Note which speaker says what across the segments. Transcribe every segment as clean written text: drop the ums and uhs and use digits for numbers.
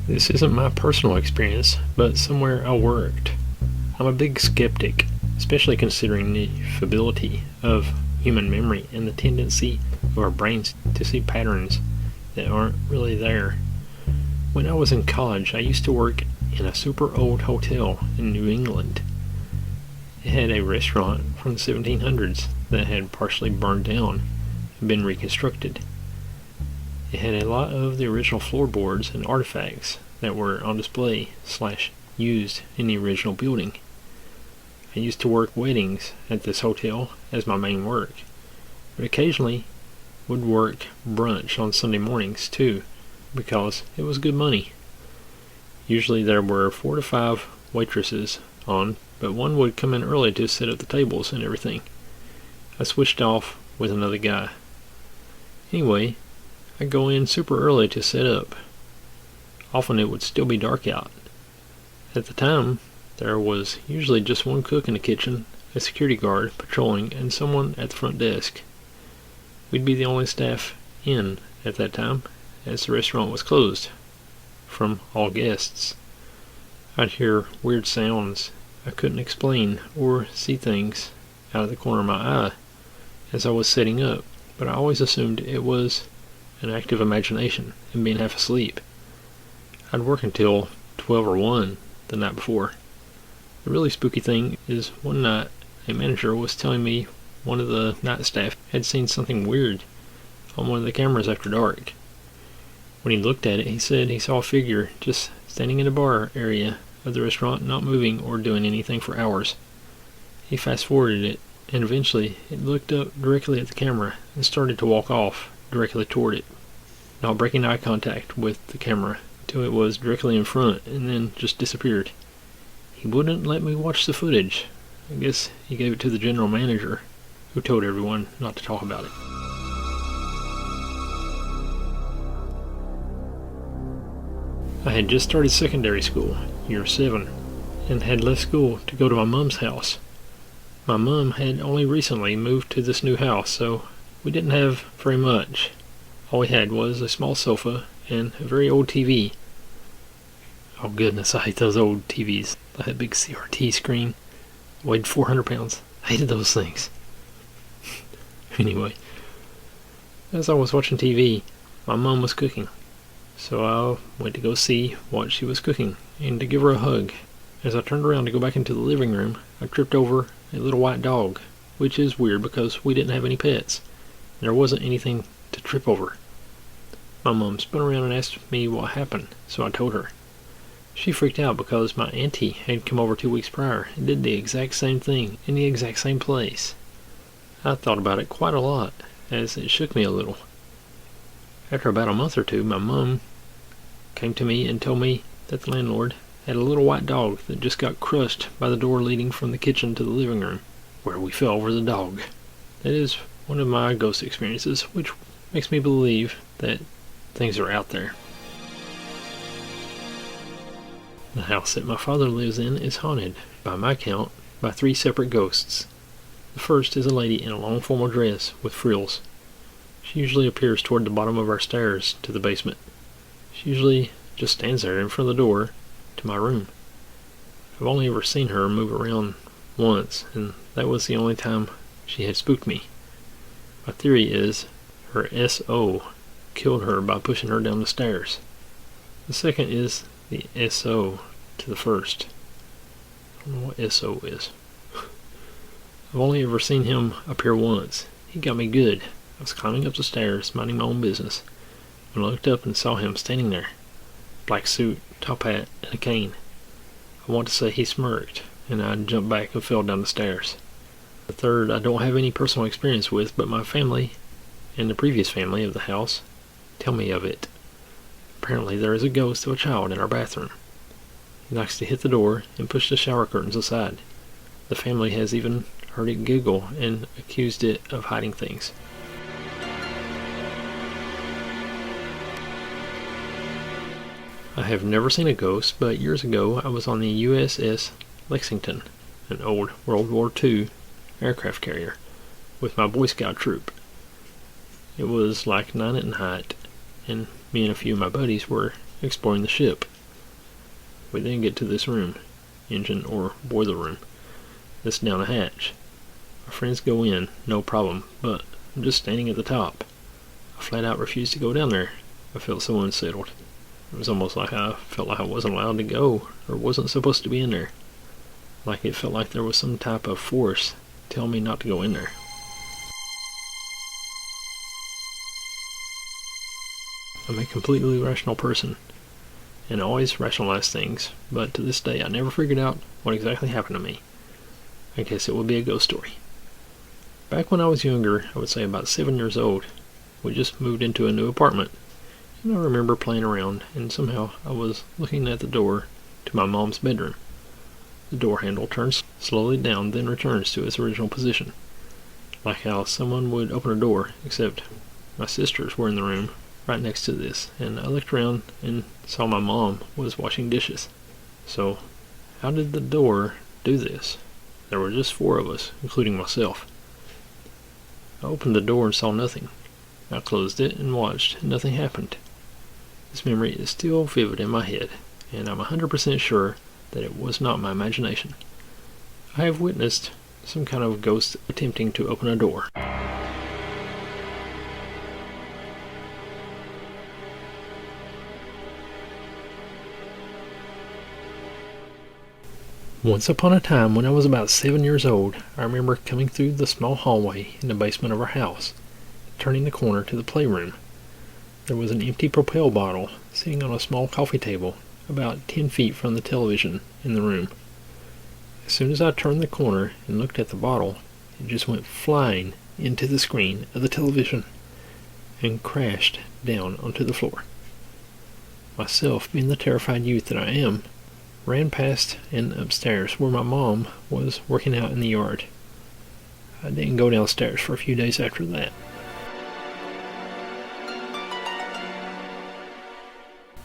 Speaker 1: This isn't my personal experience, but somewhere I worked. I'm a big skeptic, especially considering the fiability of human memory and the tendency of our brains to see patterns that aren't really there. When I was in college, I used to work in a super old hotel in New England. It had a restaurant from the 1700s that had partially burned down and been reconstructed. It had a lot of the original floorboards and artifacts that were on display / used in the original building. I used to work weddings at this hotel as my main work, but occasionally would work brunch on Sunday mornings too, because it was good money. Usually there were 4 to 5 waitresses on, but one would come in early to set up the tables and everything. I switched off with another guy. Anyway, I'd go in super early to set up. Often it would still be dark out. At the time, there was usually just one cook in the kitchen, a security guard patrolling, and someone at the front desk. We'd be the only staff in at that time, as the restaurant was closed from all guests. I'd hear weird sounds I couldn't explain, or see things out of the corner of my eye as I was setting up, but I always assumed it was an active imagination and being half asleep. I'd work until 12 or 1 the night before. The really spooky thing is one night a manager was telling me one of the night staff had seen something weird on one of the cameras after dark. When he looked at it, he said he saw a figure just standing in the bar area of the restaurant, not moving or doing anything for hours. He fast-forwarded it, and eventually it looked up directly at the camera and started to walk off directly toward it, not breaking eye contact with the camera until it was directly in front, and then just disappeared. He wouldn't let me watch the footage. I guess he gave it to the general manager, who told everyone not to talk about it. I had just started secondary school, year 7, and had left school to go to my mom's house. My mom had only recently moved to this new house, so we didn't have very much. All we had was a small sofa and a very old TV. Oh goodness, I hate those old TVs. That big CRT screen weighed 400 pounds. I hated those things. Anyway, as I was watching TV, my mom was cooking. So I went to go see what she was cooking and to give her a hug. As I turned around to go back into the living room, I tripped over a little white dog, which is weird because we didn't have any pets. There wasn't anything to trip over. My mom spun around and asked me what happened, so I told her. She freaked out because my auntie had come over 2 weeks prior and did the exact same thing in the exact same place. I thought about it quite a lot, as it shook me a little. After about a month or two, my mom came to me and told me that the landlord had a little white dog that just got crushed by the door leading from the kitchen to the living room, where we fell over the dog. That is one of my ghost experiences, which makes me believe that things are out there. The house that my father lives in is haunted, by my count, by 3 separate ghosts. The first is a lady in a long formal dress with frills. She usually appears toward the bottom of our stairs to the basement. She usually just stands there in front of the door to my room. I've only ever seen her move around once, and that was the only time she had spooked me. My theory is her S.O. killed her by pushing her down the stairs. The second is the S.O. to the first. I don't know what S.O. is. I've only ever seen him appear once. He got me good. I was climbing up the stairs, minding my own business, when I looked up and saw him standing there. Black suit, top hat, and a cane. I want to say he smirked, and I jumped back and fell down the stairs. The third I don't have any personal experience with, but my family, and the previous family of the house, tell me of it. Apparently there is a ghost of a child in our bathroom. He likes to hit the door and push the shower curtains aside. The family has even heard it giggle and accused it of hiding things. I have never seen a ghost, but years ago I was on the USS Lexington, an old World War II aircraft carrier, with my Boy Scout troop. It was like 9 at night, and me and a few of my buddies were exploring the ship. We then get to this room, engine or boiler room, that's down a hatch. My friends go in, no problem, but I'm just standing at the top. I flat out refused to go down there. I felt so unsettled. It was almost like I felt like I wasn't allowed to go, or wasn't supposed to be in there. Like it felt like there was some type of force telling me not to go in there. I'm a completely rational person, and I always rationalize things, but to this day I never figured out what exactly happened to me. I guess it would be a ghost story. Back when I was younger, I would say about 7 years old, we just moved into a new apartment, and I remember playing around, and somehow I was looking at the door to my mom's bedroom. The door handle turns slowly down, then returns to its original position, like how someone would open a door, except my sisters were in the room right next to this, and I looked around and saw my mom was washing dishes. So, how did the door do this? There were just 4 of us, including myself. I opened the door and saw nothing. I closed it and watched, and nothing happened. This memory is still vivid in my head, and I'm 100% sure that it was not my imagination. I have witnessed some kind of ghost attempting to open a door. Once upon a time, when I was about 7 years old, I remember coming through the small hallway in the basement of our house, turning the corner to the playroom. There was an empty Propel bottle sitting on a small coffee table about 10 feet from the television in the room. As soon as I turned the corner and looked at the bottle, it just went flying into the screen of the television and crashed down onto the floor. Myself, being the terrified youth that I am, ran past and upstairs where my mom was working out in the yard. I didn't go downstairs for a few days after that.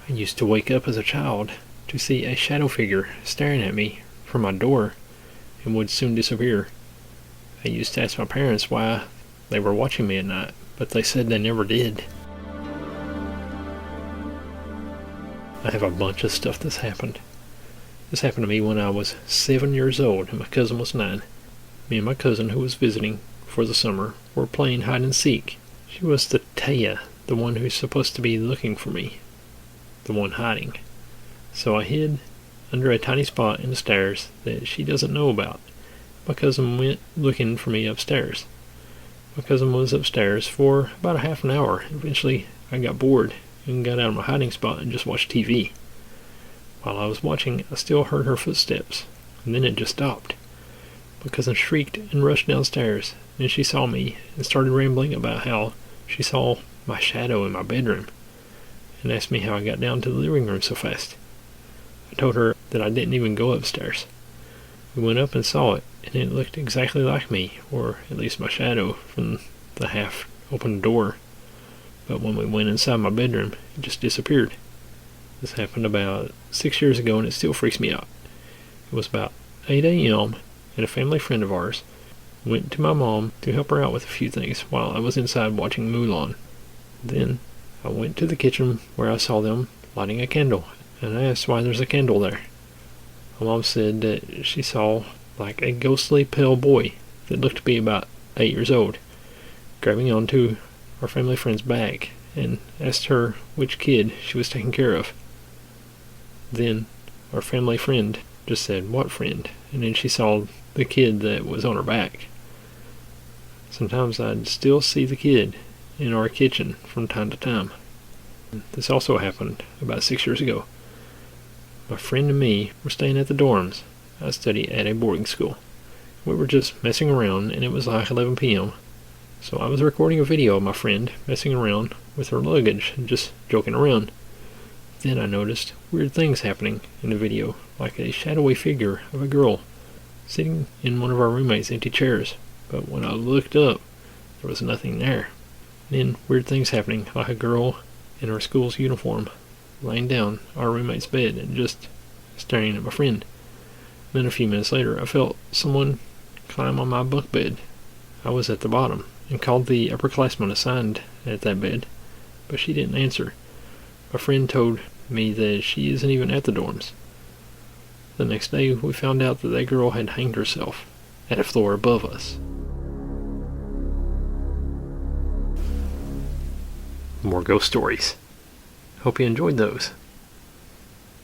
Speaker 1: I used to wake up as a child to see a shadow figure staring at me from my door and would soon disappear. I used to ask my parents why they were watching me at night, but they said they never did. I have a bunch of stuff that's happened. This happened to me when I was 7 years old and my cousin was 9. Me and my cousin, who was visiting for the summer, were playing hide and seek. She was the Taya, the one who's supposed to be looking for me, the one hiding. So I hid under a tiny spot in the stairs that she doesn't know about. My cousin went looking for me upstairs. My cousin was upstairs for about a half an hour. Eventually I got bored and got out of my hiding spot and just watched TV. While I was watching, I still heard her footsteps, and then it just stopped. My cousin shrieked and rushed downstairs, and she saw me and started rambling about how she saw my shadow in my bedroom, and asked me how I got down to the living room so fast. I told her that I didn't even go upstairs. We went up and saw it, and it looked exactly like me, or at least my shadow, from the half-open door. But when we went inside my bedroom, it just disappeared. This happened about 6 years ago, and it still freaks me out. It was about 8 a.m., and a family friend of ours went to my mom to help her out with a few things while I was inside watching Mulan. Then I went to the kitchen where I saw them lighting a candle, and I asked why there's a candle there. My mom said that she saw like a ghostly pale boy that looked to be about 8 years old, grabbing onto our family friend's back, and asked her which kid she was taking care of. Then our family friend just said, "What friend?" And then she saw the kid that was on her back. Sometimes I'd still see the kid in our kitchen from time to time. This also happened about 6 years ago. My friend and me were staying at the dorms. I study at a boarding school. We were just messing around, and it was like 11 p.m. So I was recording a video of my friend messing around with her luggage and just joking around. Then I noticed weird things happening in the video, like a shadowy figure of a girl sitting in one of our roommate's empty chairs. But when I looked up, there was nothing there. Then weird things happening, like a girl in her school's uniform laying down our roommate's bed and just staring at my friend. Then a few minutes later, I felt someone climb on my bunk bed. I was at the bottom and called the upperclassman assigned at that bed, but she didn't answer. My friend told me that she isn't even at the dorms. The next day, we found out that that girl had hanged herself at a floor above us. More ghost stories. Hope you enjoyed those.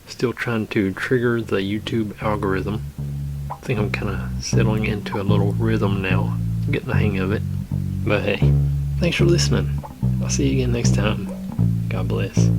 Speaker 1: Still trying to trigger the YouTube algorithm. I think I'm kind of settling into a little rhythm now. I'm getting the hang of it. But hey, thanks for listening. I'll see you again next time. God bless.